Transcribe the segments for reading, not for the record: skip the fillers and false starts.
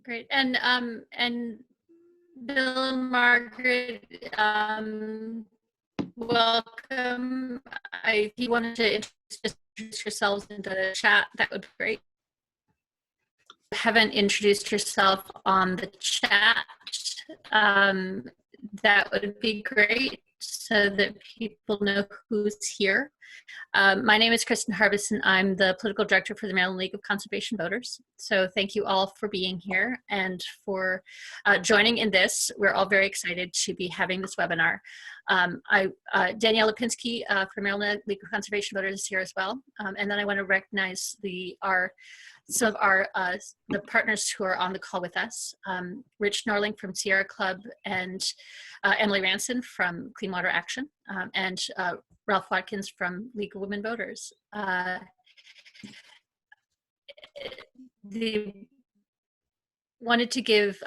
Great. And Bill and Margaret, welcome. If you wanted to introduce yourselves into the chat, that would be great. If you haven't introduced yourself on the chat, that would be great so that people know who's here. My name is Kristen Harbison. I'm the political director for the Maryland League of Conservation Voters. So thank you all for being here and for joining in this. We're all very excited to be having this webinar. Danielle Lipinski from Maryland League of Conservation Voters is here as well. And then I want to recognize some of the partners who are on the call with us. Rich Norling from Sierra Club and Emily Ranson from Clean Water Action and Ralph Watkins from League of Women Voters. They wanted to give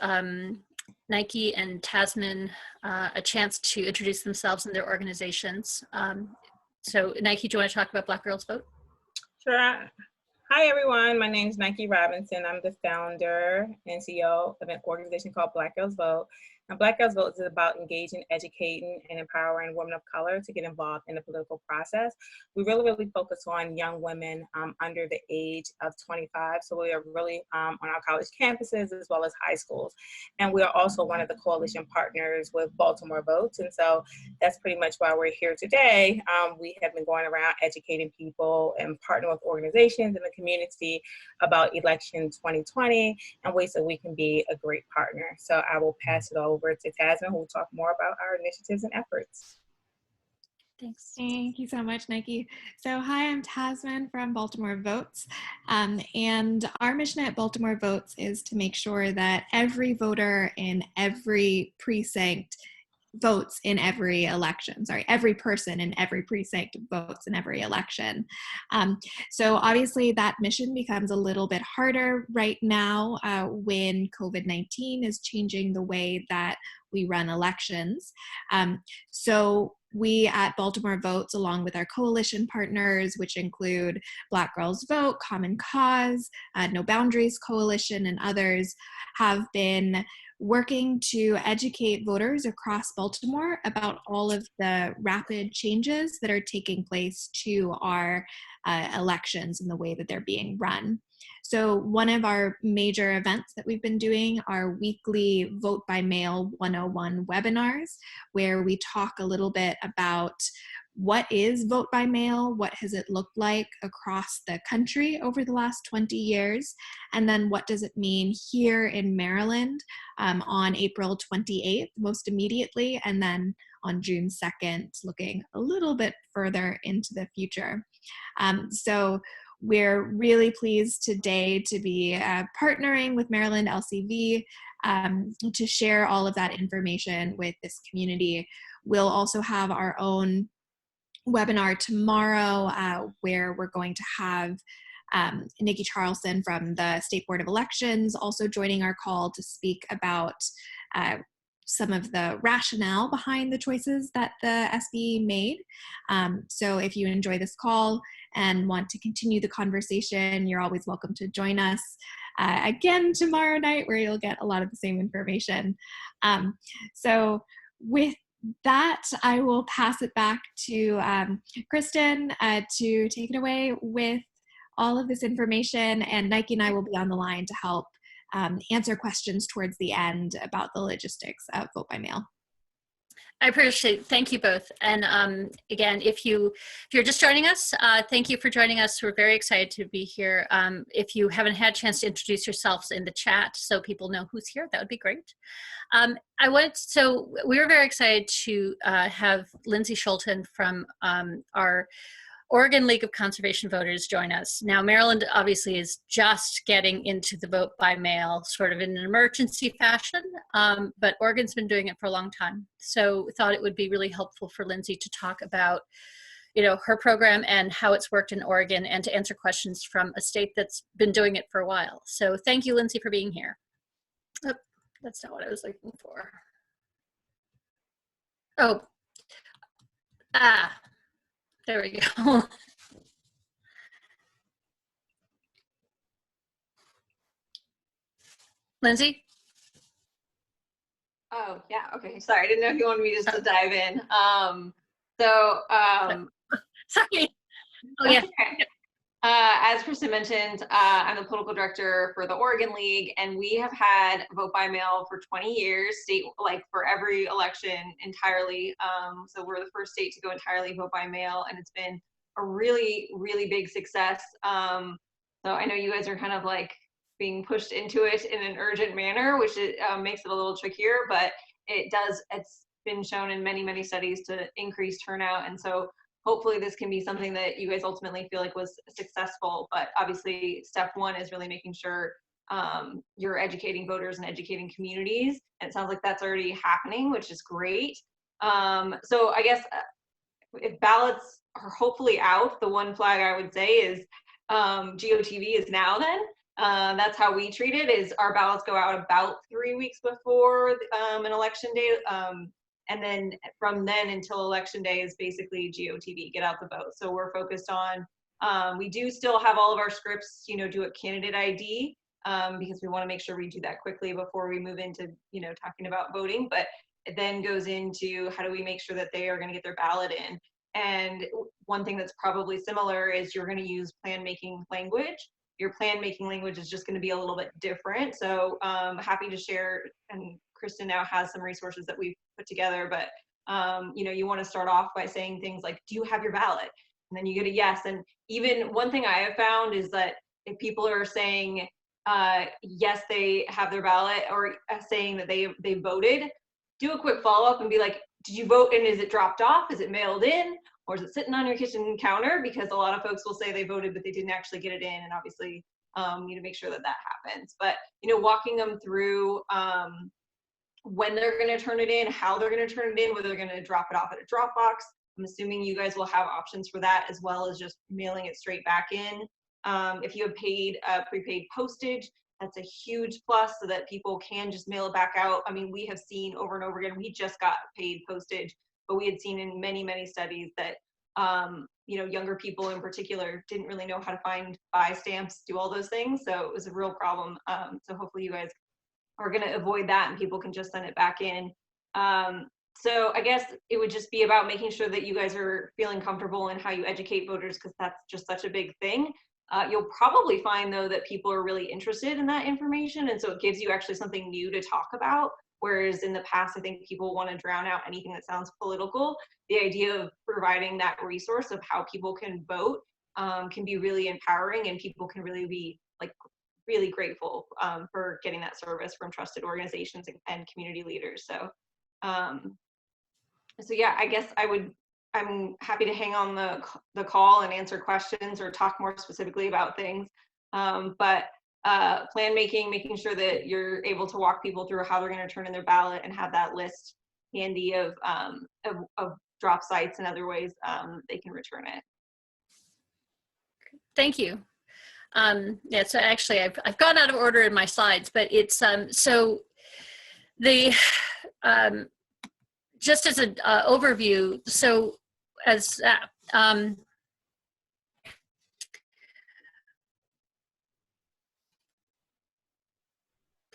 Nike and Tasman a chance to introduce themselves and their organizations. So Nike, do you want to talk about Black Girls Vote? Sure. Hi, everyone. My name is Nike Robinson. I'm the founder and CEO of an organization called Black Girls Vote. And Black Girls Vote is about engaging, educating, and empowering women of color to get involved in the political process. We really focus on young women under the age of 25. So we are really on our college campuses as well as high schools. And we are also one of the coalition partners with Baltimore Votes. And so that's pretty much why we're here today. We have been going around educating people and partnering with organizations in the community about election 2020 and ways that we can be a great partner. So I will pass it over to Tasman, who will talk more about our initiatives and efforts. Thanks. Thank you so much, Nike. So hi, I'm Tasman from Baltimore Votes. And our mission at Baltimore Votes is to make sure that every voter in every precinct votes in every election. Every person in every precinct votes in every election. So obviously that mission becomes a little bit harder right now when COVID-19 is changing the way that we run elections. So we at Baltimore Votes, along with our coalition partners, which include Black Girls Vote, Common Cause, No Boundaries Coalition, and others, have been working to educate voters across Baltimore about all of the rapid changes that are taking place to our elections and the way that they're being run. So one of our major events that we've been doing are weekly Vote by Mail 101 webinars, where we talk a little bit about what is vote by mail, what has it looked like across the country over the last 20 years, and then what does it mean here in Maryland on April 28th, most immediately, and then on June 2nd, looking a little bit further into the future. So we're really pleased today to be partnering with Maryland LCV to share all of that information with this community. We'll also have our own webinar tomorrow where we're going to have Nikki Charlson from the State Board of Elections also joining our call to speak about some of the rationale behind the choices that the SB made. So if you enjoy this call and want to continue the conversation, you're always welcome to join us again tomorrow night, where you'll get a lot of the same information. So with that, I will pass it back to Kristen to take it away with all of this information, and Nike and I will be on the line to help answer questions towards the end about the logistics of vote by mail. I appreciate it. Thank you both. And again, if you're just joining us, thank you for joining us. We're very excited to be here. If you haven't had a chance to introduce yourselves in the chat so people know who's here, that would be great. So we were very excited to have Lindsay Schulten from our Oregon League of Conservation Voters join us. Now, Maryland obviously is just getting into the vote by mail sort of in an emergency fashion, but Oregon's been doing it for a long time. So we thought it would be really helpful for Lindsay to talk about, her program and how it's worked in Oregon, and to answer questions from a state that's been doing it for a while. So thank you, Lindsay, for being here. Oh, that's not what I was looking for. Oh, there we go. Lindsay? Oh, yeah, okay, sorry, I didn't know if you wanted me just to dive in. Sorry. Oh, yeah. Okay. As Kristen mentioned, I'm the political director for the Oregon League, and we have had vote by mail for 20 years, like for every election entirely. So we're the first state to go entirely vote by mail, and it's been a really, really big success. So I know you guys are kind of like being pushed into it in an urgent manner, which makes it a little trickier, but it's been shown in many, many studies to increase turnout. And so hopefully this can be something that you guys ultimately feel like was successful, but obviously step one is really making sure you're educating voters and educating communities. And it sounds like that's already happening, which is great. So I guess if ballots are hopefully out, the one flag I would say is GOTV is now then. That's how we treat it, is our ballots go out about 3 weeks before an election day. And then from then until election day is basically GOTV, get out the vote. So we're focused on, we do still have all of our scripts, do a candidate ID because we want to make sure we do that quickly before we move into, talking about voting. But it then goes into how do we make sure that they are going to get their ballot in. And one thing that's probably similar is you're going to use plan making language. Your plan making language is just going to be a little bit different. So happy to share, and Kristen now has some resources that we've put together, but you want to start off by saying things like, do you have your ballot? And then you get a yes. And even one thing I have found is that if people are saying, yes, they have their ballot, or saying that they voted, do a quick follow-up and be like, did you vote and is it dropped off? Is it mailed in? Or is it sitting on your kitchen counter? Because a lot of folks will say they voted, but they didn't actually get it in. And obviously, you need to make sure that that happens. But, walking them through when they're going to turn it in, how they're going to turn it in, whether they're going to drop it off at a drop box. I'm assuming you guys will have options for that, as well as just mailing it straight back in. If you have paid prepaid postage, that's a huge plus, so that people can just mail it back out. I mean, we have seen over and over again, we just got paid postage, but we had seen in many, many studies that, younger people in particular didn't really know how to buy stamps, do all those things. So it was a real problem. So hopefully you guys are going to avoid that and people can just send it back in. So I guess it would just be about making sure that you guys are feeling comfortable in how you educate voters, because that's just such a big thing. You'll probably find, though, that people are really interested in that information, and so it gives you actually something new to talk about, whereas in the past, I think people want to drown out anything that sounds political. The idea of providing that resource of how people can vote can be really empowering, and people can really be really grateful for getting that service from trusted organizations and community leaders. So, so yeah, I guess I'm happy to hang on the call and answer questions or talk more specifically about things. But plan making sure that you're able to walk people through how they're going to turn in their ballot and have that list handy of drop sites and other ways they can return it. Thank you. Yeah, so actually I've gone out of order in my slides, but it's so the just as an overview, so as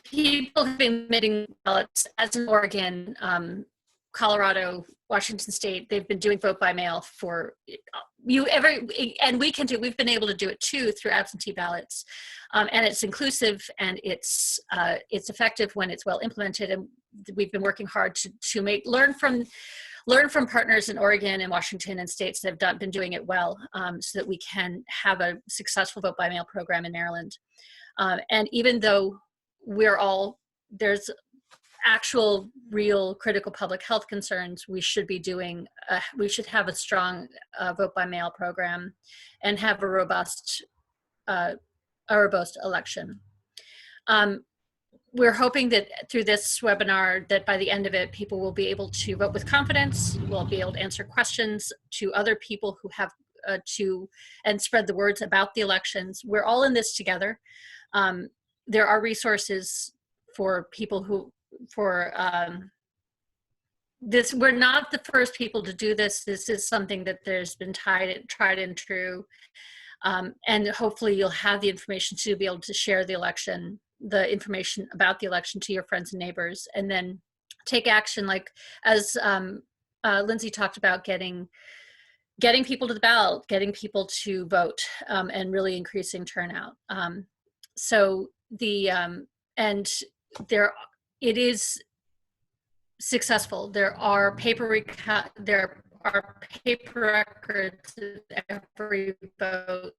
people have been submitting ballots, as in Oregon, Colorado, Washington State, they've been doing vote by mail for and we've been able to do it too through absentee ballots, and it's inclusive and it's effective when it's well implemented. And we've been working hard to learn from partners in Oregon and Washington and states that have been doing it well, so that we can have a successful vote by mail program in Maryland. And even though there's actual real critical public health concerns, we should have a strong vote by mail program and have a robust election. We're hoping that through this webinar, that by the end of it, people will be able to vote with confidence, will be able to answer questions to other people who have and spread the words about the elections. We're all in this together. There are resources for people this. We're not the first people to do this. This is something that there's been tried and true. And hopefully you'll have the information to be able to share the election the information about the election to your friends and neighbors, and then take action, like as Lindsay talked about, getting people to the ballot, getting people to vote, and really increasing turnout. So the and there, it is successful. There are paper records of every vote.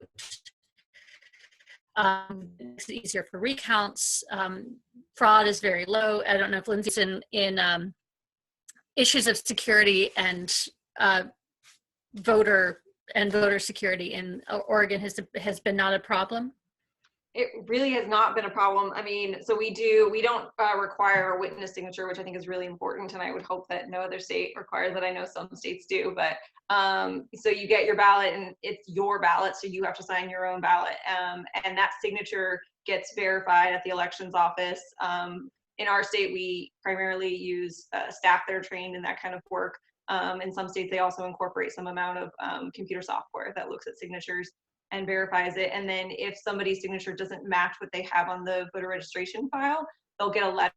It's easier for recounts. Fraud is very low. I don't know if Lindsay's in issues of security and voter security in Oregon has been not a problem. It really has not been a problem. I mean, so we don't require a witness signature, which I think is really important, and I would hope that no other state requires that. I know some states do, but so you get your ballot and it's your ballot, so you have to sign your own ballot, and that signature gets verified at the elections office. In our state, we primarily use staff that are trained in that kind of work. In some states, they also incorporate some amount of computer software that looks at signatures and verifies it. And then if somebody's signature doesn't match what they have on the voter registration file, they'll get a letter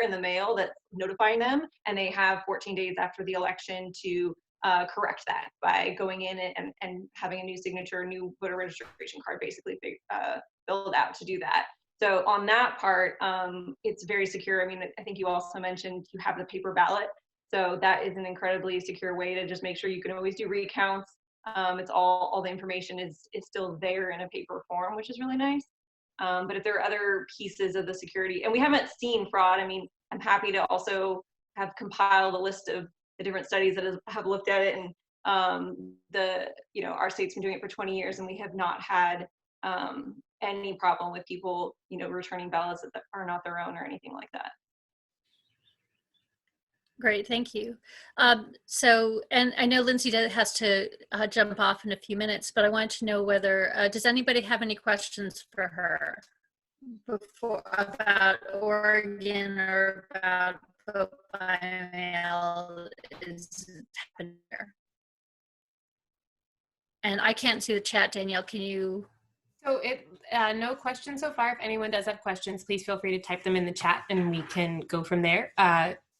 in the mail that's notifying them, and they have 14 days after the election to correct that by going in and having a new signature, new voter registration card basically filled out to do that. So on that part, it's very secure. I mean, I think you also mentioned you have the paper ballot. So that is an incredibly secure way to just make sure you can always do recounts. It's all the information is still there in a paper form, which is really nice. But if there are other pieces of the security, and we haven't seen fraud, I mean, I'm happy to also have compiled a list of the different studies that have looked at it, and our state's been doing it for 20 years, and we have not had any problem with people, returning ballots that are not their own or anything like that. Great, thank you. So, and I know Lindsay has to jump off in a few minutes, but I wanted to know whether, does anybody have any questions for her about Oregon or about vote by mail is happening there? And I can't see the chat. Danielle, can you? So no questions so far. If anyone does have questions, please feel free to type them in the chat and we can go from there.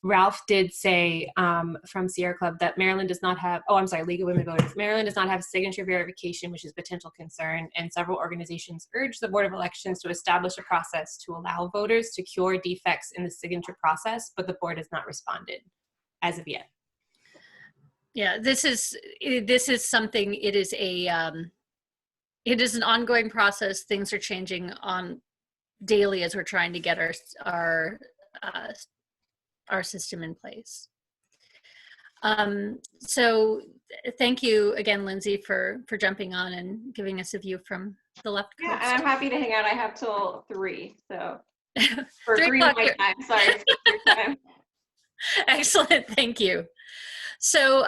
Ralph did say from Sierra Club that Maryland does not have, League of Women Voters, Maryland does not have signature verification, which is a potential concern, and several organizations urge the Board of Elections to establish a process to allow voters to cure defects in the signature process, but the board has not responded as of yet. Yeah, this is something, it is an ongoing process. Things are changing on daily as we're trying to get our system in place. So thank you again, Lindsay, for jumping on and giving us a view from the left coast. Yeah, and I'm happy to hang out. I have till 3, so for 3 3 my time. Sorry, for your time. Excellent, thank you. So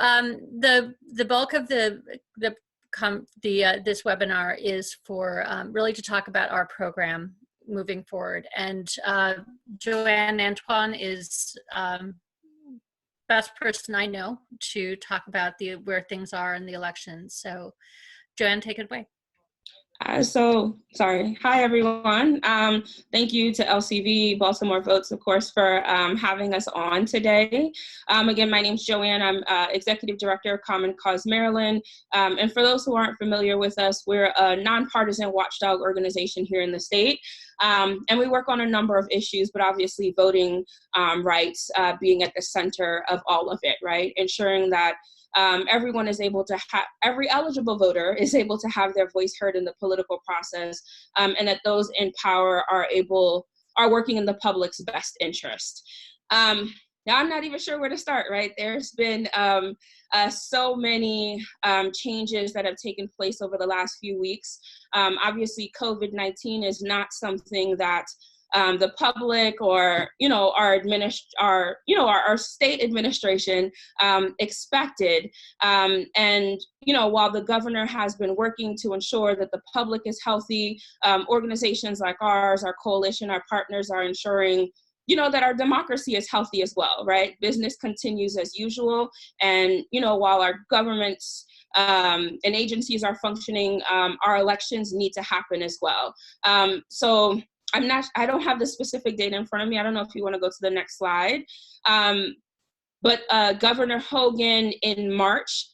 the bulk of this webinar is for really to talk about our program moving forward, and Joanne Antoine is best person I know to talk about where things are in the elections. So Joanne, take it away. Hi everyone. Thank you to LCV, Baltimore Votes, of course, for having us on today. Again, my name's Joanne. I'm Executive Director of Common Cause Maryland. And for those who aren't familiar with us, we're a nonpartisan watchdog organization here in the state. And we work on a number of issues, but obviously voting rights being at the center of all of it, right? Ensuring that everyone is able to have, every eligible voter is able to have their voice heard in the political process, and that those in power are working in the public's best interest. Now, I'm not even sure where to start, right? There's been so many changes that have taken place over the last few weeks. Obviously, COVID-19 is not something that the public or our state administration expected, and while the governor has been working to ensure that the public is healthy, organizations like ours, our coalition, our partners are ensuring that our democracy is healthy as well, right? Business continues as usual, and while our governments and agencies are functioning, our elections need to happen as well. So I don't have the specific date in front of me. I don't know if you want to go to the next slide. But Governor Hogan in March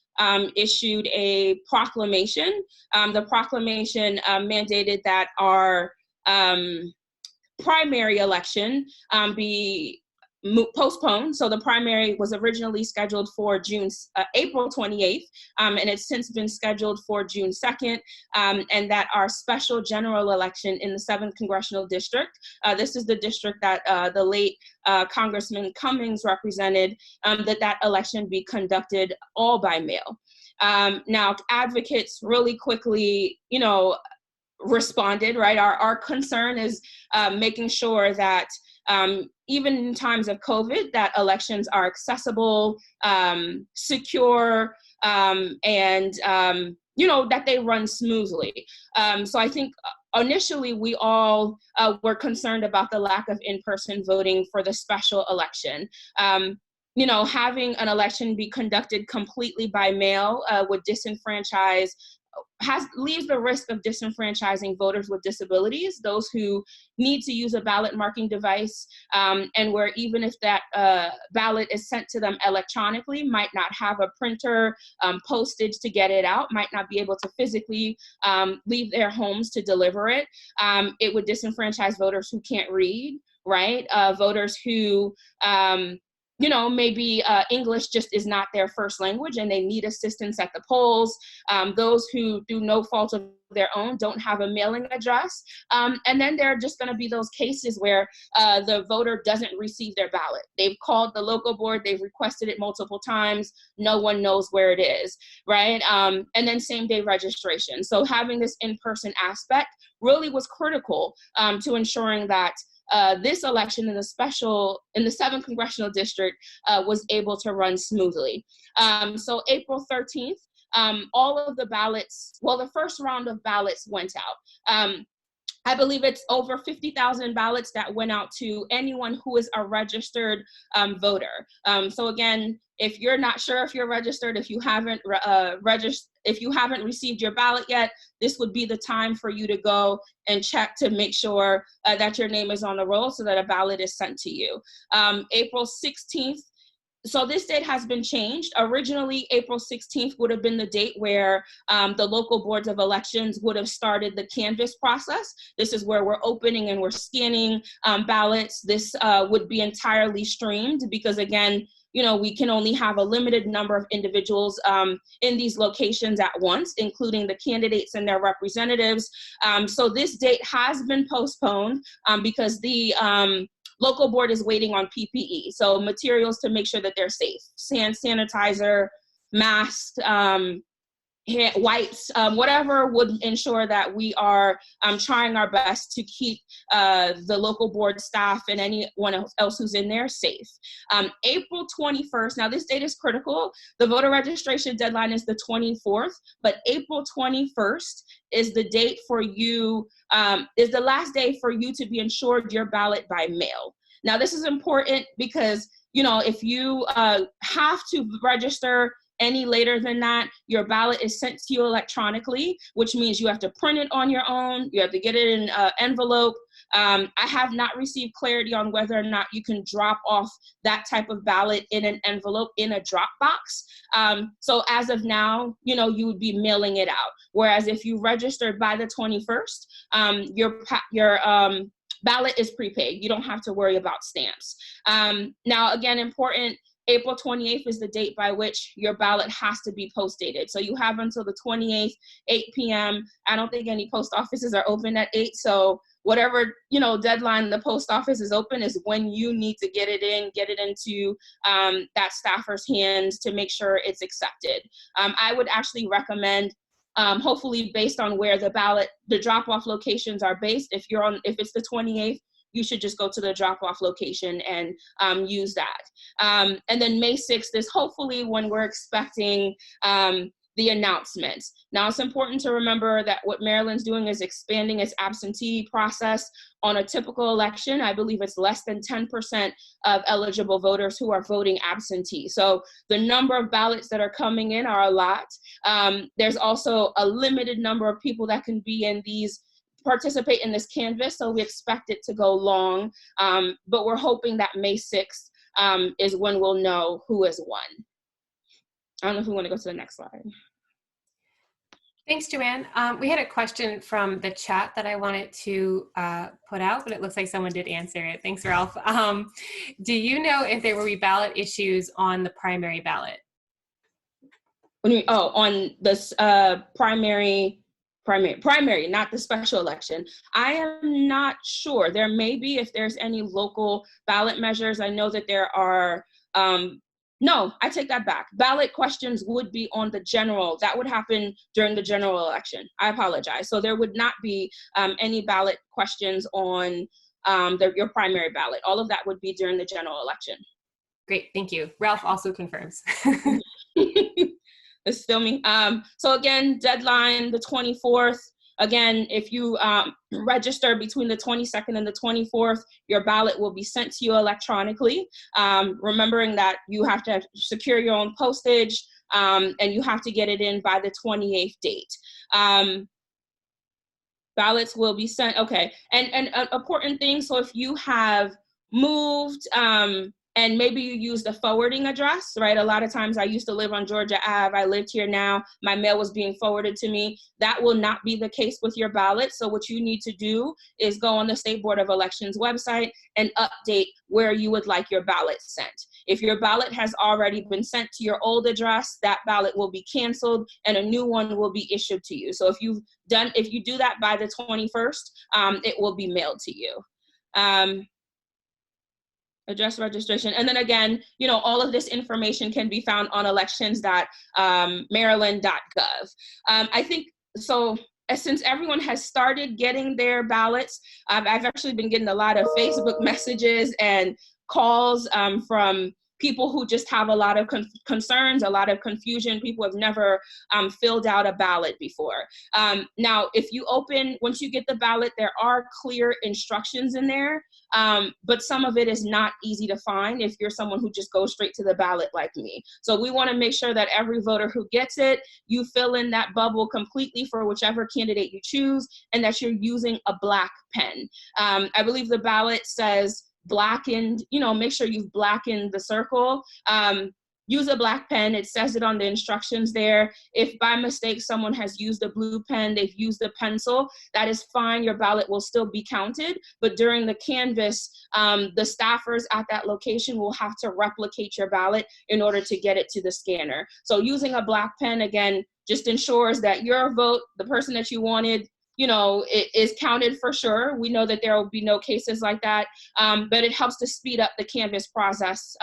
issued a proclamation. The proclamation mandated that our primary election be postponed. So the primary was originally scheduled for April 28th, and it's since been scheduled for June 2nd, and that our special general election in the 7th Congressional District, this is the district that the late Congressman Cummings represented, that election be conducted all by mail. Now, advocates really quickly, responded, right? Our concern is making sure that even in times of COVID, that elections are accessible, secure, and that they run smoothly. So I think initially we all were concerned about the lack of in-person voting for the special election. Having an election be conducted completely by mail would disenfranchise leaves the risk of disenfranchising voters with disabilities, those who need to use a ballot marking device, and where even if that ballot is sent to them electronically, might not have a printer, postage to get it out, might not be able to physically leave their homes to deliver it. It would disenfranchise voters who can't read, right? Voters who maybe English just is not their first language and they need assistance at the polls. Those who, through no fault of their own, don't have a mailing address. And then there are just going to be those cases where the voter doesn't receive their ballot. They've called the local board, they've requested it multiple times, no one knows where it is, right? And then same day registration. So having this in-person aspect really was critical to ensuring that this election in the 7th Congressional District was able to run smoothly. So April 13th, all of the ballots, the first round of ballots went out. I believe it's over 50,000 ballots that went out to anyone who is a registered voter. So again, if you're not sure if you're registered, if you haven't received your ballot yet, this would be the time for you to go and check to make sure that your name is on the roll so that a ballot is sent to you. April 16th, so this date has been changed. Originally, April 16th would have been the date where the local boards of elections would have started the canvass process. This is where we're opening and we're scanning ballots. This would be entirely streamed because, again, we can only have a limited number of individuals in these locations at once, including the candidates and their representatives. So this date has been postponed because the local board is waiting on PPE, so materials to make sure that they're safe. Sanitizer, masks, wipes, whatever would ensure that we are trying our best to keep the local board staff and anyone else who's in there safe. April 21st, now this date is critical. The voter registration deadline is the 24th, but April 21st is the date for you, is the last day for you to be insured your ballot by mail. Now this is important because, if you have to register any later than that, your ballot is sent to you electronically, which means you have to print it on your own. You have to get it in an envelope. I have not received clarity on whether or not you can drop off that type of ballot in an envelope in a drop box. So as of now, you would be mailing it out. Whereas if you registered by the 21st, your ballot is prepaid. You don't have to worry about stamps. Now, again, important, April 28th is the date by which your ballot has to be post-dated. So you have until the 28th, 8 p.m. I don't think any post offices are open at 8. So whatever, deadline the post office is open is when you need to get it into that staffer's hands to make sure it's accepted. I would actually recommend, hopefully based on where the drop-off locations are based, if it's the 28th, you should just go to the drop-off location and use that. And then May 6th is hopefully when we're expecting the announcements. Now, it's important to remember that what Maryland's doing is expanding its absentee process. On a typical election, I believe it's less than 10% of eligible voters who are voting absentee. So the number of ballots that are coming in are a lot. There's also a limited number of people that can be in these participate in this canvas, so we expect it to go long, but we're hoping that May 6th is when we'll know who has won. I don't know if we want to go to the next slide. Thanks, Joanne. We had a question from the chat that I wanted to put out, but it looks like someone did answer it. Thanks, Ralph. Do you know if there will be ballot issues on the primary ballot? What do you mean? Oh, on this primary, not the special election. I am not sure. There may be, if there's any local ballot measures. I know that there are, no, I take that back. Ballot questions would be on the general. That would happen during the general election. I apologize. So there would not be any ballot questions on your primary ballot. All of that would be during the general election. Great, thank you. Ralph also confirms. It's still me. So again, deadline the 24th. Again, if you register between the 22nd and the 24th, your ballot will be sent to you electronically. Remembering that you have to secure your own postage and you have to get it in by the 28th date. Ballots will be sent, okay. And an important thing, so if you have moved, and maybe you use the forwarding address, right? A lot of times I used to live on Georgia Ave. I lived here now. My mail was being forwarded to me. That will not be the case with your ballot. So what you need to do is go on the State Board of Elections website and update where you would like your ballot sent. If your ballot has already been sent to your old address, that ballot will be canceled and a new one will be issued to you. So if you do that by the 21st, it will be mailed to you. Address registration. And then again, you know, all of this information can be found on elections.maryland.gov. I think, so since everyone has started getting their ballots, I've actually been getting a lot of Facebook messages and calls from people who just have a lot of concerns, a lot of confusion. People have never filled out a ballot before. Now, if you once you get the ballot, there are clear instructions in there, but some of it is not easy to find if you're someone who just goes straight to the ballot like me. So we wanna make sure that every voter who gets it, you fill in that bubble completely for whichever candidate you choose, and that you're using a black pen. I believe the ballot says blackened, you know, make sure you've blackened the circle. Use a black pen. It says it on the instructions there. If by mistake someone has used a blue pen, they've used a pencil, that is fine. Your ballot will still be counted. But during the canvass, the staffers at that location will have to replicate your ballot in order to get it to the scanner. So using a black pen, again, just ensures that your vote, the person that you wanted, you know, it is counted for sure. We know that there will be no cases like that, but it helps to speed up the canvass process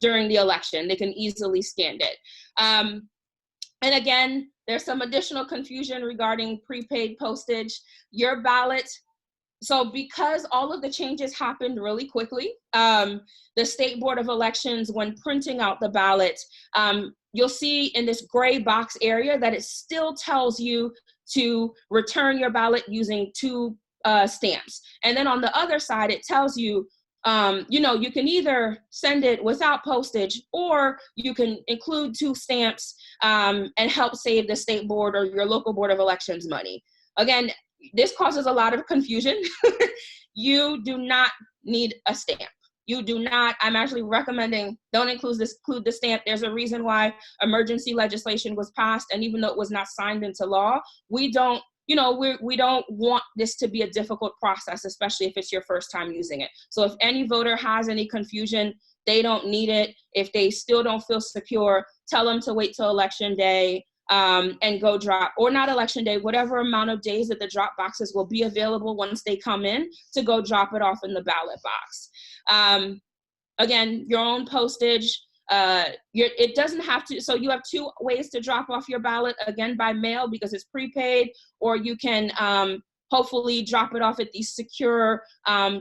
during the election. They can easily scan it. And again, there's some additional confusion regarding prepaid postage. Your ballot, so because all of the changes happened really quickly, the State Board of Elections, when printing out the ballot, you'll see in this gray box area that it still tells you to return your ballot using 2 stamps. And then on the other side, it tells you, you know, you can either send it without postage or you can include 2 stamps and help save the state board or your local board of elections money. Again, this causes a lot of confusion. You do not need a stamp. You do not, I'm actually recommending don't include the stamp. There's a reason why emergency legislation was passed, and even though it was not signed into law, we don't, you know, we don't want this to be a difficult process, especially if it's your first time using it. So if any voter has any confusion, they don't need it. If they still don't feel secure, tell them to wait till election day and go drop, or not election day, whatever amount of days that the drop boxes will be available once they come in, to go drop it off in the ballot box. Again, your own postage, it doesn't have to, so you have 2 ways to drop off your ballot, again, by mail because it's prepaid, or you can hopefully drop it off at these secure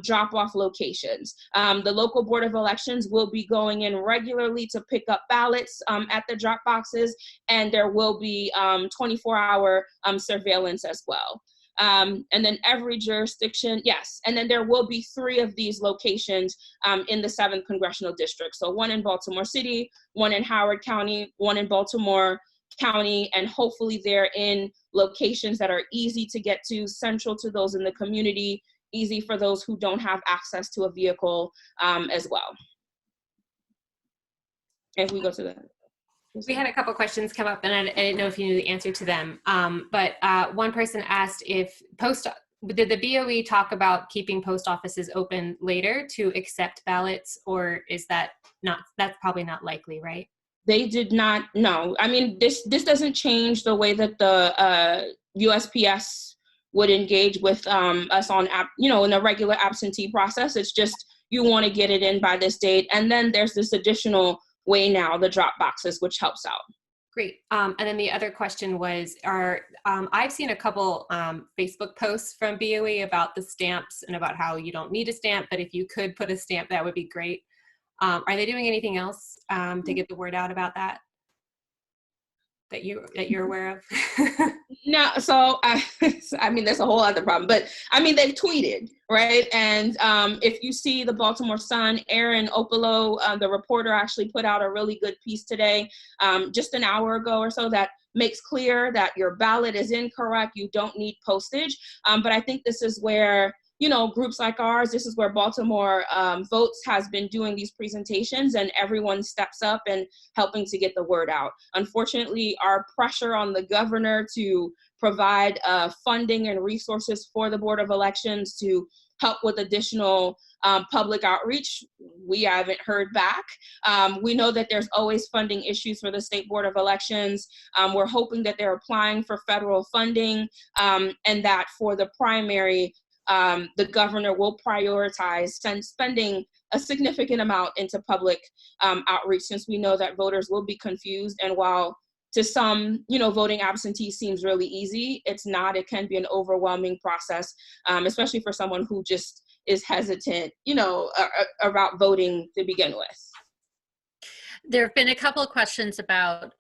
drop-off locations. The local Board of Elections will be going in regularly to pick up ballots at the drop boxes, and there will be 24-hour surveillance as well. And then every jurisdiction, yes, and then there will be 3 of these locations in the 7th Congressional District. So 1 in Baltimore City, 1 in Howard County, 1 in Baltimore county, and hopefully they're in locations that are easy to get to, central to those in the community, easy for those who don't have access to a vehicle as well. If we go to the... We had a couple questions come up, and I didn't know if you knew the answer to them. But one person asked if did the BOE talk about keeping post offices open later to accept ballots, or is that not? That's probably not likely, right? They did not. No, I mean this doesn't change the way that the USPS would engage with us on in a regular absentee process. It's just you want to get it in by this date, and then there's this additional way now, the drop boxes, which helps out. Great. And then the other question was, I've seen a couple Facebook posts from BOE about the stamps and about how you don't need a stamp, but if you could put a stamp, that would be great. Are they doing anything else to get the word out about that you're aware of? No, so I mean, that's a whole other problem, but I mean, they've tweeted, right? And if you see the Baltimore Sun, Aaron Opolo, the reporter, actually put out a really good piece today, just an hour ago or so, that makes clear that your ballot is incorrect. You don't need postage. But I think this is where, groups like ours, this is where Baltimore Votes has been doing these presentations, and everyone steps up and helping to get the word out. Unfortunately, our pressure on the governor to provide funding and resources for the Board of Elections to help with additional public outreach, we haven't heard back. We know that there's always funding issues for the State Board of Elections. We're hoping that they're applying for federal funding, and that for the primary, the governor will prioritize spending a significant amount into public outreach, since we know that voters will be confused. And while to some, voting absentee seems really easy, it's not. It can be an overwhelming process, especially for someone who just is hesitant, about voting to begin with. There have been a couple of questions about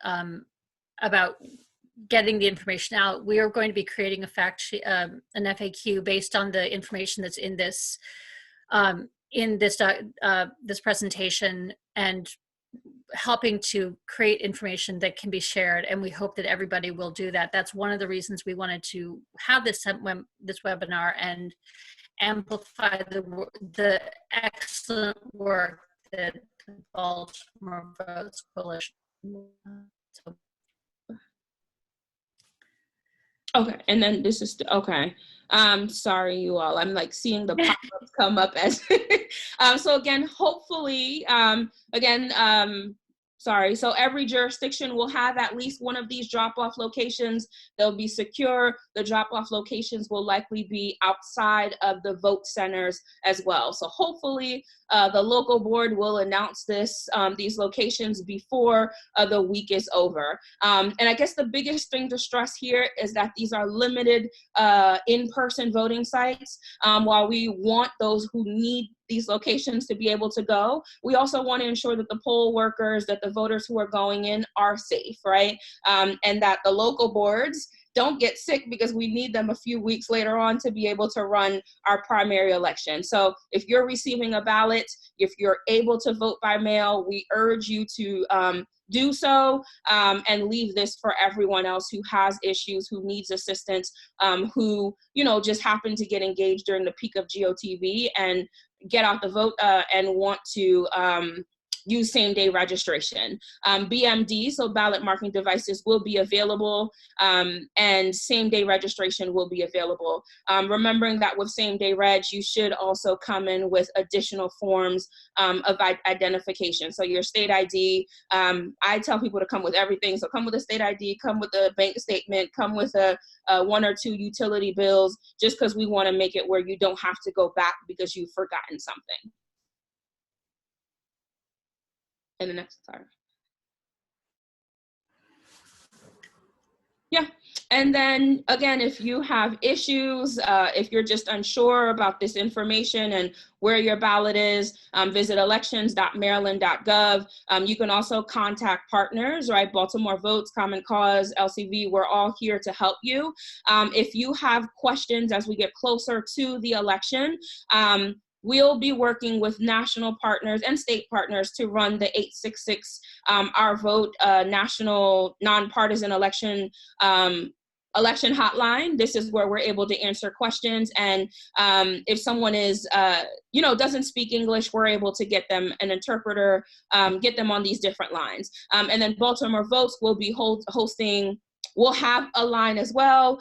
getting the information out. We are going to be creating a fact sheet, an FAQ based on the information that's in this this presentation, and helping to create information that can be shared. And we hope that everybody will do that. That's one of the reasons we wanted to have this webinar and amplify the excellent work that the Baltimore Votes Coalition. Okay, and then this is okay. Sorry, you all. I'm like seeing the pop-ups come up as so again, hopefully, sorry. So every jurisdiction will have at least one of these drop-off locations. They'll be secure. The drop-off locations will likely be outside of the vote centers as well. So hopefully the local board will announce these locations before the week is over. And I guess the biggest thing to stress here is that these are limited in-person voting sites. While we want those who need these locations to be able to go, we also want to ensure that the poll workers, that the voters who are going in are safe, right? And that the local boards don't get sick, because we need them a few weeks later on to be able to run our primary election. So if you're receiving a ballot, if you're able to vote by mail, we urge you to do so, and leave this for everyone else who has issues, who needs assistance, who, just happen to get engaged during the peak of GOTV and get out the vote and want to use same-day registration. BMD, so ballot marking devices, will be available, and same-day registration will be available. Remembering that with same-day reg, you should also come in with additional forms of identification. So your state ID, I tell people to come with everything. So come with a state ID, come with a bank statement, come with a 1 or 2 utility bills, just because we want to make it where you don't have to go back because you've forgotten something. And the next, sorry. Yeah, and then again, if you have issues, if you're just unsure about this information and where your ballot is, visit elections.maryland.gov. You can also contact partners, right? Baltimore Votes, Common Cause, LCV, we're all here to help you. If you have questions as we get closer to the election, we'll be working with national partners and state partners to run the 866 Our Vote national nonpartisan election hotline. This is where we're able to answer questions. And if someone is, doesn't speak English, we're able to get them an interpreter, get them on these different lines. And then Baltimore Votes will be hosting. We'll have a line as well,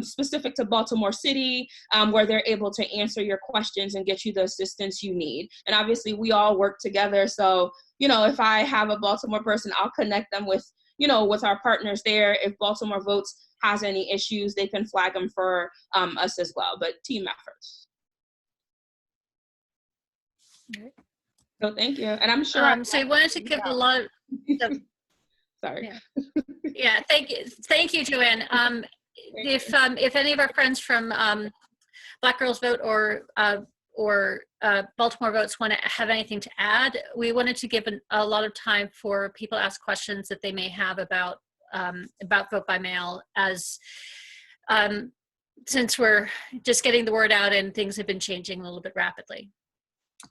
specific to Baltimore City, where they're able to answer your questions and get you the assistance you need. And obviously we all work together. So, if I have a Baltimore person, I'll connect them with our partners there. If Baltimore Votes has any issues, they can flag them for us as well, but team efforts. So thank you. And I'm sure. So you wanted to give a lot of, Sorry. Yeah, thank you, Joanne. If any of our friends from Black Girls Vote or Baltimore Votes want to have anything to add, we wanted to give a lot of time for people to ask questions that they may have about vote by mail, as since we're just getting the word out and things have been changing a little bit rapidly.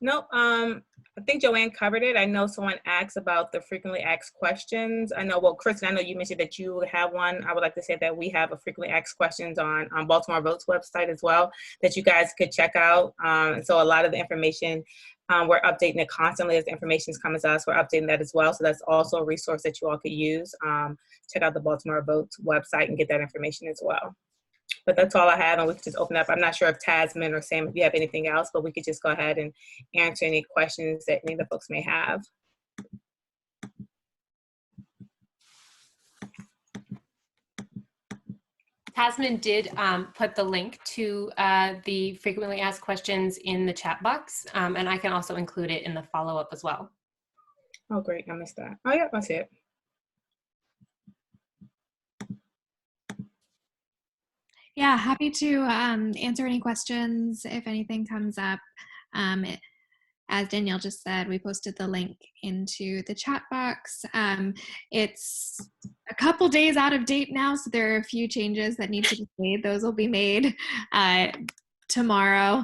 No, I think Joanne covered it. I know someone asked about the frequently asked questions. I know, well, Kristen, I know you mentioned that you have one. I would like to say that we have a frequently asked questions on Baltimore Votes website as well that you guys could check out. And so a lot of the information, we're updating it constantly as the information comes to us. We're updating that as well. So that's also a resource that you all could use. Check out the Baltimore Votes website and get that information as well. But that's all I have, and we could just open up. I'm not sure if Tasman or Sam, if you have anything else, but we could just go ahead and answer any questions that any of the folks may have. Tasman did put the link to the frequently asked questions in the chat box, and I can also include it in the follow-up as well. Oh, great, I missed that. Oh, yeah, I see it. Yeah, happy to answer any questions if anything comes up. As Danielle just said, we posted the link into the chat box. It's a couple days out of date now, so there are a few changes that need to be made. Those will be made tomorrow,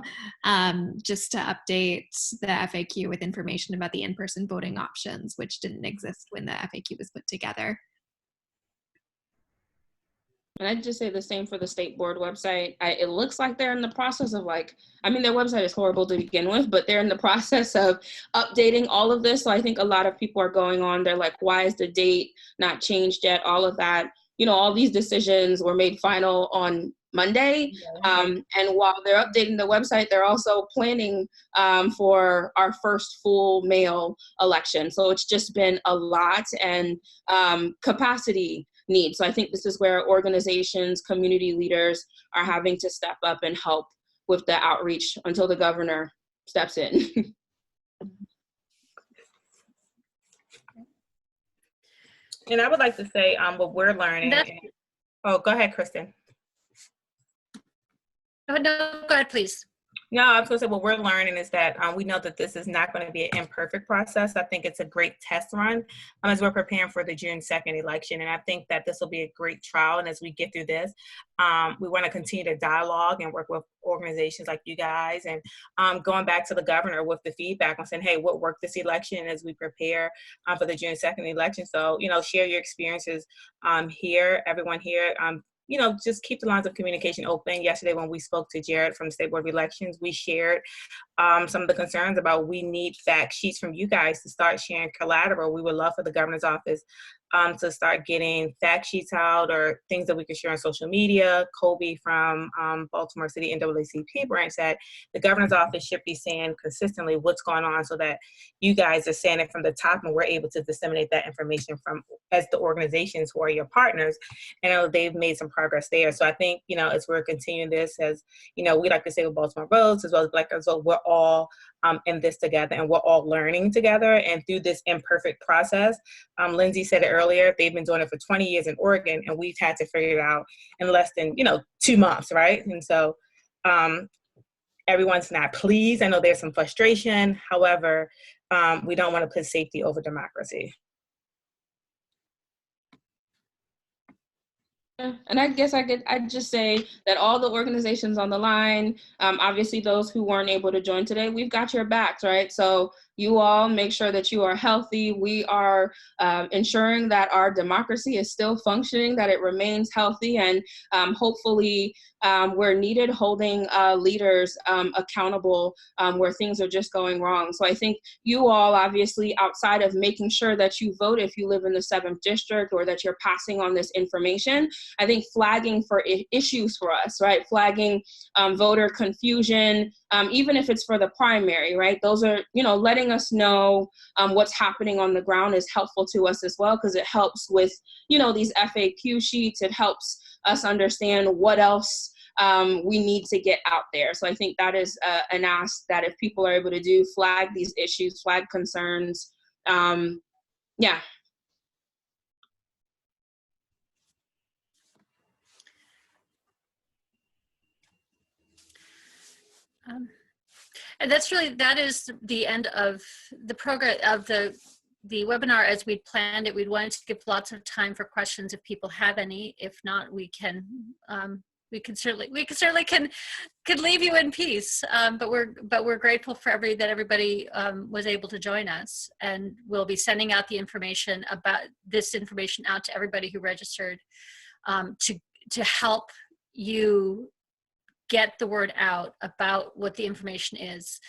just to update the FAQ with information about the in-person voting options, which didn't exist when the FAQ was put together. And I'd just say the same for the state board website. It looks like they're in the process of their website is horrible to begin with, but they're in the process of updating all of this. So I think a lot of people are going on, they're like, why is the date not changed yet? All of that, all these decisions were made final on Monday. And while they're updating the website, they're also planning for our first full mail election. So it's just been a lot, and capacity needs. So I think this is where organizations, community leaders are having to step up and help with the outreach until the governor steps in. And I would like to say what we're learning. Oh, go ahead, Kristen. Oh, no, go ahead, please. No, I was going to say what we're learning is that we know that this is not going to be an imperfect process. I think it's a great test run as we're preparing for the June 2nd election. And I think that this will be a great trial. And as we get through this, we want to continue to dialogue and work with organizations like you guys, and going back to the governor with the feedback and saying, hey, what worked this election as we prepare for the June 2nd election. So, share your experiences here, everyone here. Just keep the lines of communication open. Yesterday, when we spoke to Jared from the State Board of Elections, we shared some of the concerns about we need fact sheets from you guys to start sharing collateral. We would love for the governor's office to start getting fact sheets out, or things that we could share on social media. Colby from Baltimore City NAACP branch said the governor's office should be saying consistently what's going on, so that you guys are saying it from the top and we're able to disseminate that information as the organizations who are your partners. And they've made some progress there. So I think, as we're continuing this, as we like to say with Baltimore Votes as well as Black Girls Vote, we're all in this together, and we're all learning together. And through this imperfect process, Lindsay said it earlier, they've been doing it for 20 years in Oregon, and we've had to figure it out in less than 2 months, right? And so everyone's not pleased. I know there's some frustration. However, we don't want to put safety over democracy. And I guess I'd just say that all the organizations on the line, obviously those who weren't able to join today, we've got your backs, right? So you all make sure that you are healthy. We are ensuring that our democracy is still functioning, that it remains healthy, and hopefully where needed, holding leaders accountable where things are just going wrong. So I think you all, obviously, outside of making sure that you vote if you live in the 7th district or that you're passing on this information, I think flagging for issues for us, right? Flagging voter confusion, even if it's for the primary, right? Those are, letting us know what's happening on the ground is helpful to us as well, because it helps with, these FAQ sheets. It helps us understand what else we need to get out there. So I think that is an ask that if people are able to do, flag these issues, flag concerns. Yeah. And that is the end of the program of the webinar as we'd planned it. We'd wanted to give lots of time for questions if people have any. If not, we certainly could leave you in peace. But we're grateful for that everybody was able to join us, and we'll be sending out the information about this information out to everybody who registered to help you get the word out about what the information is.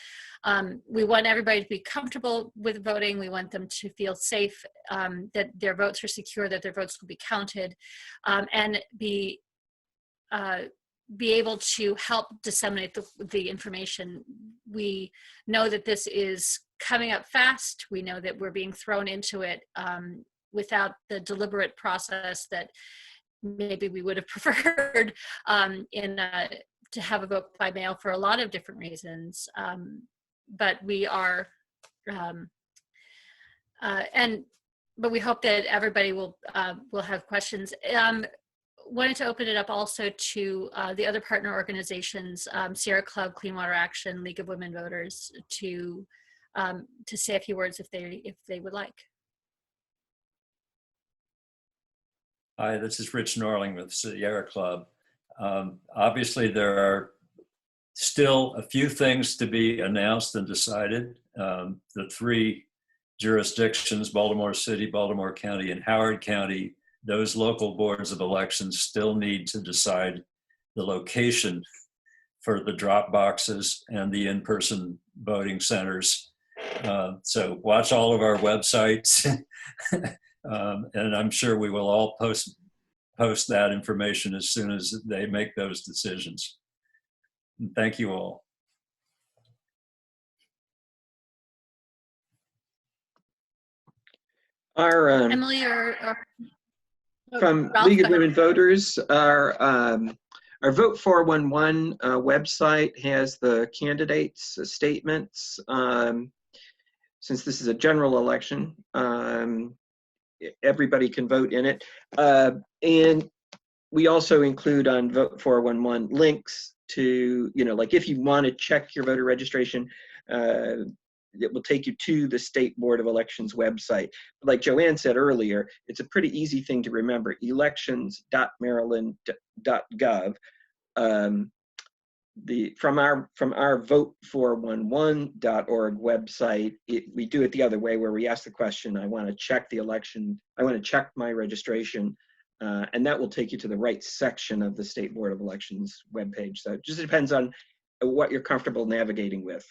We want everybody to be comfortable with voting. We want them to feel safe, that their votes are secure, that their votes will be counted, and be able to help disseminate the information. We know that this is coming up fast. We know that we're being thrown into it without the deliberate process that maybe we would have preferred to have a vote by mail for a lot of different reasons. But we are, but we hope that everybody will have questions. Wanted to open it up also to the other partner organizations, Sierra Club, Clean Water Action, League of Women Voters, to say a few words if they would like. Hi, this is Rich Norling with Sierra Club. Obviously, there are still a few things to be announced and decided. The 3 jurisdictions, Baltimore City, Baltimore County, and Howard County, those local boards of elections still need to decide the location for the drop boxes and the in-person voting centers. So watch all of our websites, and I'm sure we will all post that information as soon as they make those decisions. And thank you all. Our Emily from Ralph, League of go ahead. Women Voters, our Vote 411 website has the candidates' statements. Since this is a general election, everybody can vote in it. And we also include on Vote 411 links to, like if you want to check your voter registration, it will take you to the State Board of Elections website. Like Joanne said earlier, it's a pretty easy thing to remember, elections.maryland.gov. From our vote411.org website, we do it the other way, where we ask the question, I want to check the election, I want to check my registration, and that will take you to the right section of the State Board of Elections webpage. So it just depends on what you're comfortable navigating with.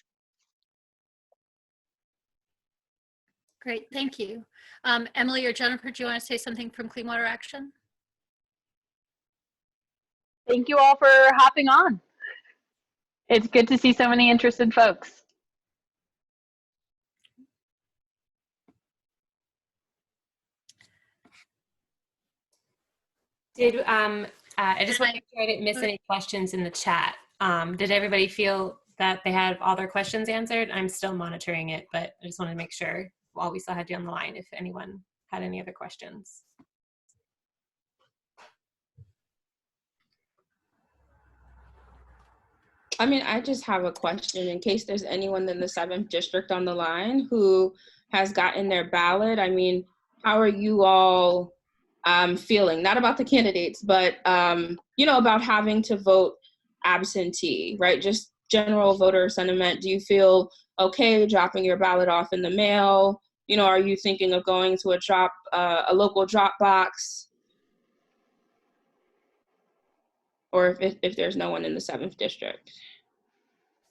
Great, thank you. Emily or Jennifer, do you want to say something from Clean Water Action? Thank you all for hopping on. It's good to see so many interested folks. I just want to make sure I didn't miss any questions in the chat. Did everybody feel that they had all their questions answered? I'm still monitoring it, but I just want to make sure while we still had you on the line if anyone had any other questions. I mean, I just have a question in case there's anyone in the 7th district on the line who has gotten their ballot. I mean, how are you all feeling, not about the candidates, but, you know, about having to vote absentee, right? Just general voter sentiment. Do you feel okay dropping your ballot off in the mail? You know, are you thinking of going to a local drop box? Or if there's no one in the 7th district?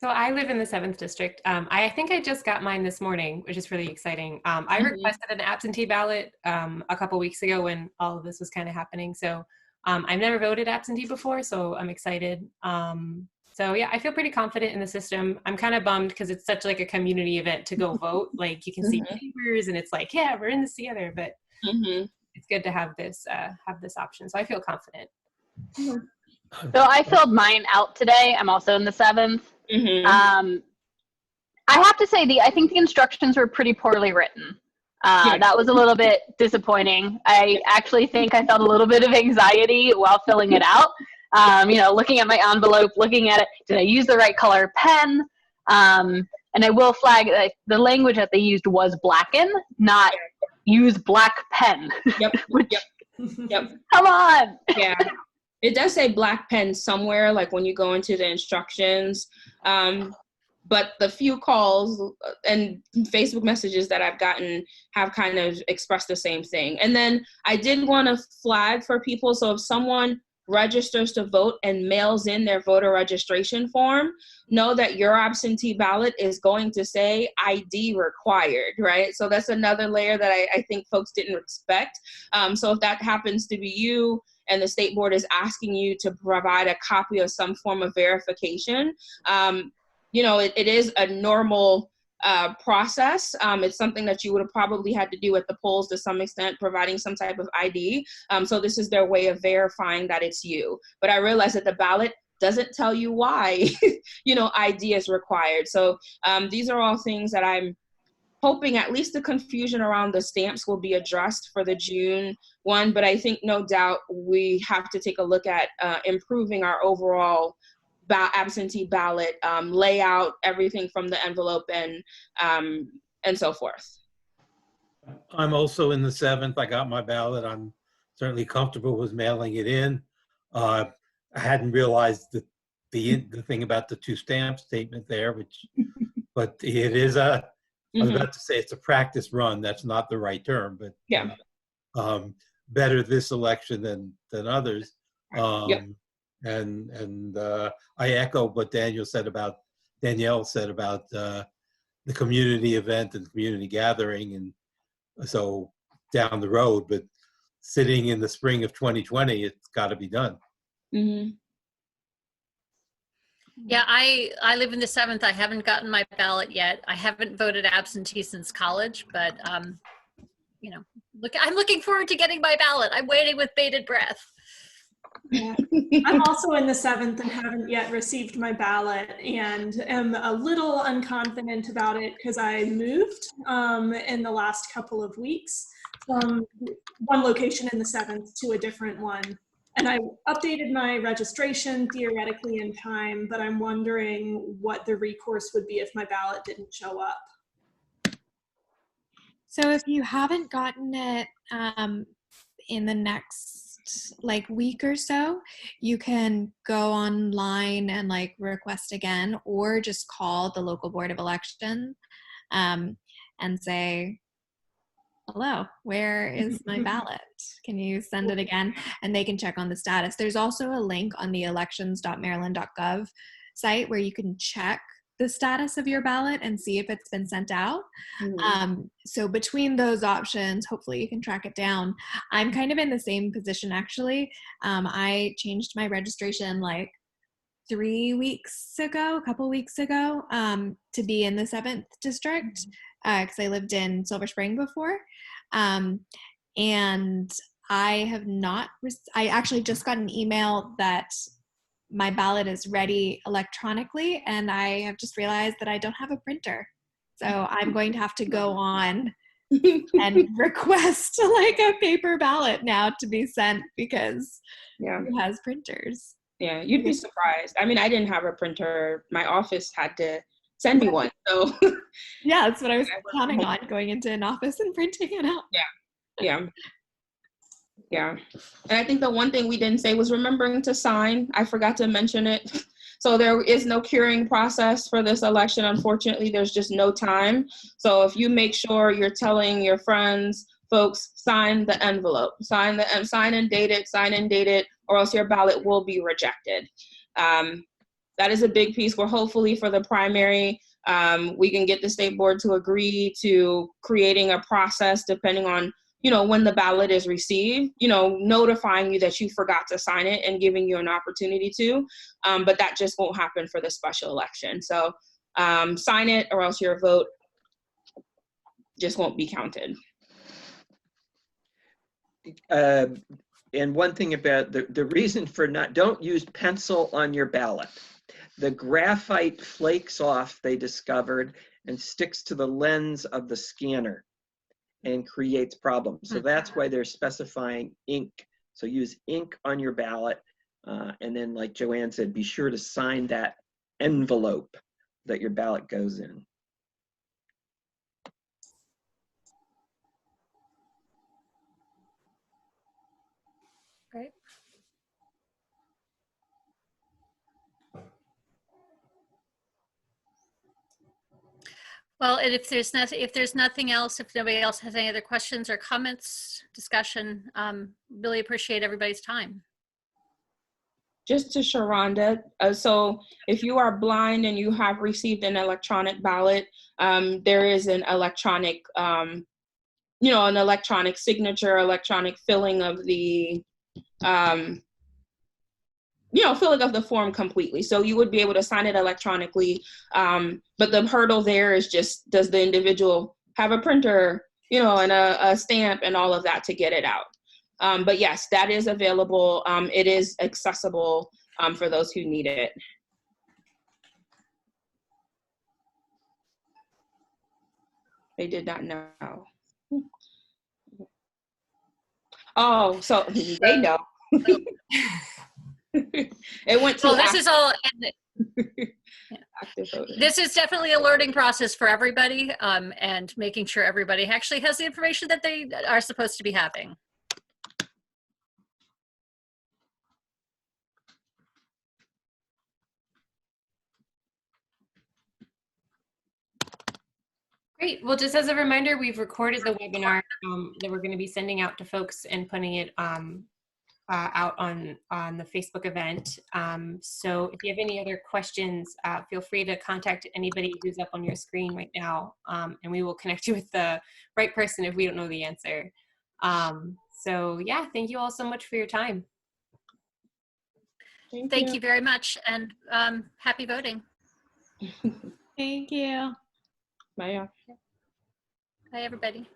So I live in the 7th district. I think I just got mine this morning, which is really exciting. I requested an absentee ballot a couple weeks ago when all of this was kind of happening. So I've never voted absentee before, so I'm excited. So yeah, I feel pretty confident in the system. I'm kind of bummed because it's such like a community event to go vote. Like you can see neighbors and it's like, yeah, we're in this together, but it's good to have this option. So I feel confident. So I filled mine out today. I'm also in the 7th. I have to say, I think the instructions were pretty poorly written. That was a little bit disappointing. I actually think I felt a little bit of anxiety while filling it out. You know, looking at my envelope, looking at it, did I use the right color pen? And I will flag that the language that they used was blacken, not use black pen. Which, come on. Yeah. It does say black pen somewhere, like when you go into the instructions. But the few calls and Facebook messages that I've gotten have kind of expressed the same thing. And then I did want to flag for people. So if someone registers to vote and mails in their voter registration form, know that your absentee ballot is going to say ID required, right? So that's another layer that I think folks didn't expect. So if that happens to be you, and the state board is asking you to provide a copy of some form of verification, you know, it is a normal process. It's something that you would have probably had to do at the polls to some extent, providing some type of ID. So this is their way of verifying that it's you. But I realize that the ballot doesn't tell you why, you know, ID is required. So these are all things that I'm hoping at least the confusion around the stamps will be addressed for the June one, but I think no doubt we have to take a look at improving our overall absentee ballot layout, everything from the envelope and so forth. I'm also in the 7th. I got my ballot. I'm certainly comfortable with mailing it in. I hadn't realized that the thing about the 2 stamp statement there, but it is a. I was about to say it's a practice run. That's not the right term, but better this election than others. And I echo what Danielle said about the community event and community gathering, and so down the road. But sitting in the spring of 2020, it's got to be done. Yeah, I live in the 7th. I haven't gotten my ballot yet. I haven't voted absentee since college, but you know, I'm looking forward to getting my ballot. I'm waiting with bated breath. Yeah. I'm also in the 7th and haven't yet received my ballot, and am a little unconfident about it because I moved in the last couple of weeks from one location in the 7th to a different one. And I updated my registration theoretically in time, but I'm wondering what the recourse would be if my ballot didn't show up. So if you haven't gotten it in the next week or so, you can go online and request again, or just call the local board of elections and say, hello, where is my ballot? Can you send it again? And they can check on the status. There's also a link on the elections.maryland.gov site where you can check the status of your ballot and see if it's been sent out. So between those options, hopefully you can track it down. I'm kind of in the same position, actually. I changed my registration 3 weeks ago, a couple weeks ago, to be in the 7th district, because I lived in Silver Spring before. And I have not, I actually just got an email that my ballot is ready electronically, and I have just realized that I don't have a printer. So I'm going to have to go on and request a paper ballot now to be sent, because who has printers? Yeah, you'd be surprised. I mean, I didn't have a printer. My office had to send me one. So yeah, that's what I was planning on, going into an office and printing it out. Yeah. Yeah. And I think the one thing we didn't say was remembering to sign. I forgot to mention it. So there is no curing process for this election. Unfortunately, there's just no time. So if you make sure you're telling your friends, folks, sign the envelope, sign and date it, or else your ballot will be rejected. That is a big piece where hopefully for the primary, we can get the state board to agree to creating a process depending on, when the ballot is received, notifying you that you forgot to sign it and giving you an opportunity to, but that just won't happen for the special election. So sign it or else your vote just won't be counted. And one thing about the reason for don't use pencil on your ballot. The graphite flakes off, they discovered, and sticks to the lens of the scanner and creates problems. So that's why they're specifying ink. So use ink on your ballot. And then, like Joanne said, be sure to sign that envelope that your ballot goes in. Great. Well, and if there's nothing else, if nobody else has any other questions or comments, discussion, really appreciate everybody's time. Just to Sharonda, so if you are blind and you have received an electronic ballot, there is an electronic, an electronic signature, electronic filling of the, filling of the form completely. So you would be able to sign it electronically. But the hurdle there is just, does the individual have a printer, and a stamp and all of that to get it out? But yes, that is available. It is accessible for those who need it. They did not know. Oh, so they know. It went to. Well, this is all. This is definitely a learning process for everybody, and making sure everybody actually has the information that they are supposed to be having. Great. Well, just as a reminder, we've recorded the webinar that we're going to be sending out to folks and putting it out on the Facebook event. So if you have any other questions, feel free to contact anybody who's up on your screen right now, and we will connect you with the right person if we don't know the answer. So yeah, thank you all so much for your time. Thank you very much, and happy voting. Thank you. Bye. Bye, everybody.